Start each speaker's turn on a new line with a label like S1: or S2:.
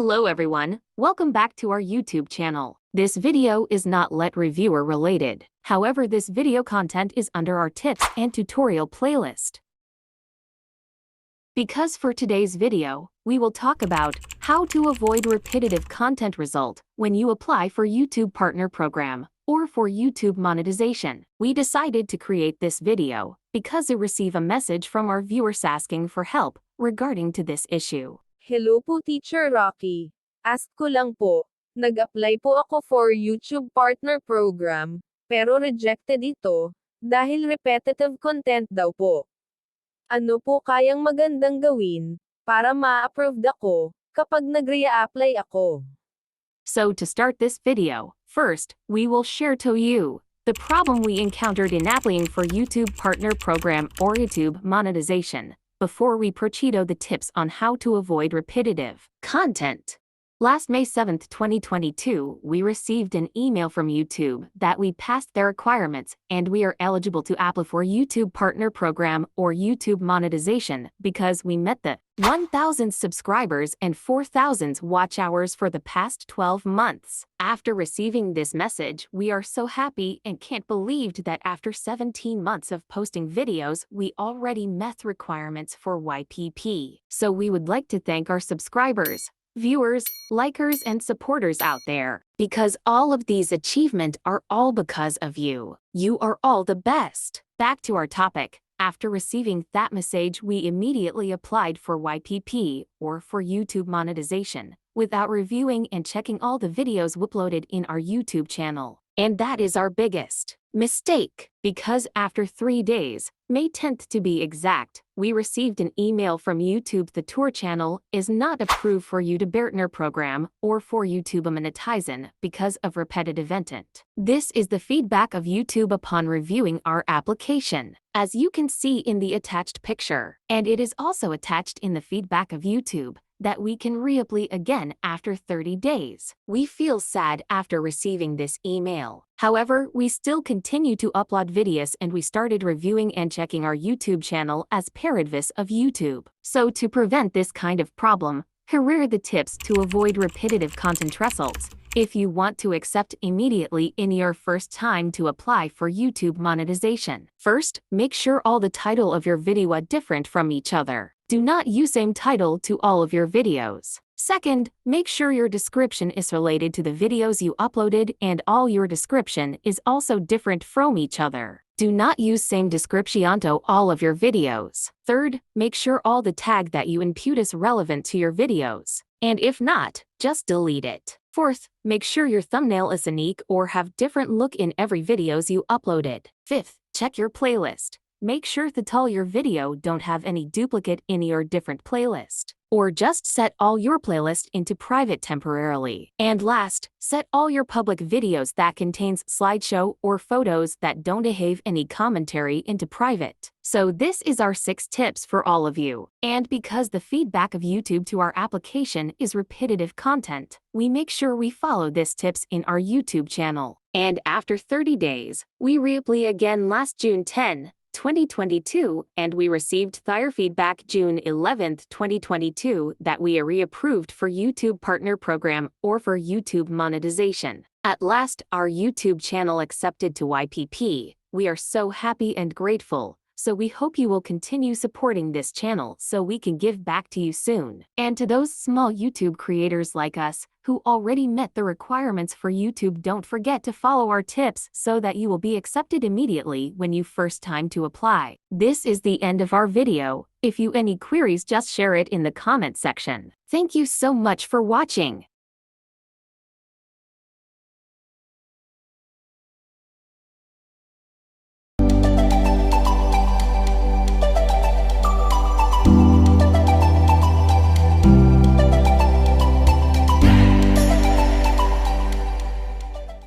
S1: Hello everyone, welcome back to our YouTube channel. This video is not Let Reviewer related. However, this video content is under our tips and tutorial playlist. Because for today's video, we will talk about how to avoid repetitive content result when you apply for YouTube Partner Program or for YouTube monetization. We decided to create this video because we receive a message from our viewers asking for help regarding to this issue.
S2: Hello po Teacher Rockie. Ask ko lang po, nag-apply po ako for YouTube Partner Program, pero rejected ito, dahil repetitive content daw po. Ano po kayang magandang gawin, para ma-approved ako, kapag nag-re-apply ako?
S1: So to start this video, first, we will share to you the problem we encountered in applying for YouTube Partner Program or YouTube monetization, before we proceed the tips on how to avoid repetitive content. Last May 7, 2022, we received an email from YouTube that we passed their requirements and we are eligible to apply for YouTube Partner Program or YouTube monetization because we met the 1,000 subscribers and 4,000 watch hours for the past 12 months. After receiving this message, we are so happy and can't believe that after 17 months of posting videos, we already met requirements for YPP. So we would like to thank our subscribers, viewers, likers, and supporters out there, because all of these achievements are all because of you. You are all the best. Back to our topic. After receiving that message, we immediately applied for YPP, or for YouTube monetization, without reviewing and checking all the videos uploaded in our YouTube channel. And that is our biggest mistake, because after 3 days, May 10th to be exact, we received an email from YouTube the tour channel is not approved for YouTube Partner Program or for YouTube monetization because of repetitive content. This is the feedback of YouTube upon reviewing our application, as you can see in the attached picture, and it is also attached in the feedback of YouTube that we can reapply again after 30 days. We feel sad after receiving this email. However, we still continue to upload videos and we started reviewing and checking our YouTube channel as per advice of YouTube. So to prevent this kind of problem, here are the tips to avoid repetitive content results if you want to accept immediately in your first time to apply for YouTube monetization. First, make sure all the title of your video are different from each other. Do not use same title to all of your videos. Second, make sure your description is related to the videos you uploaded and all your description is also different from each other. Do not use same description to all of your videos. Third, make sure all the tag that you input is relevant to your videos. And if not, just delete it. Fourth, make sure your thumbnail is unique or have different look in every videos you uploaded. Fifth, check your playlist. Make sure that all your video don't have any duplicate in your different playlist. Or just set all your playlist into private temporarily. And last, set all your public videos that contains slideshow or photos that don't have any commentary into private. So this is our 6 tips for all of you. And because the feedback of YouTube to our application is repetitive content, we make sure we follow these tips in our YouTube channel. And after 30 days, we reapply again last June 10, 2022, and we received their feedback June 11, 2022, that we are reapproved for YouTube Partner Program or for YouTube monetization. At last, our YouTube channel accepted to YPP. We are so happy and grateful. So we hope you will continue supporting this channel so we can give back to you soon. And to those small YouTube creators like us who already met the requirements for YouTube, don't forget to follow our tips so that you will be accepted immediately when you first time to apply. This is the end of our video. If you any queries, just share it in the comment section. Thank you so much for watching.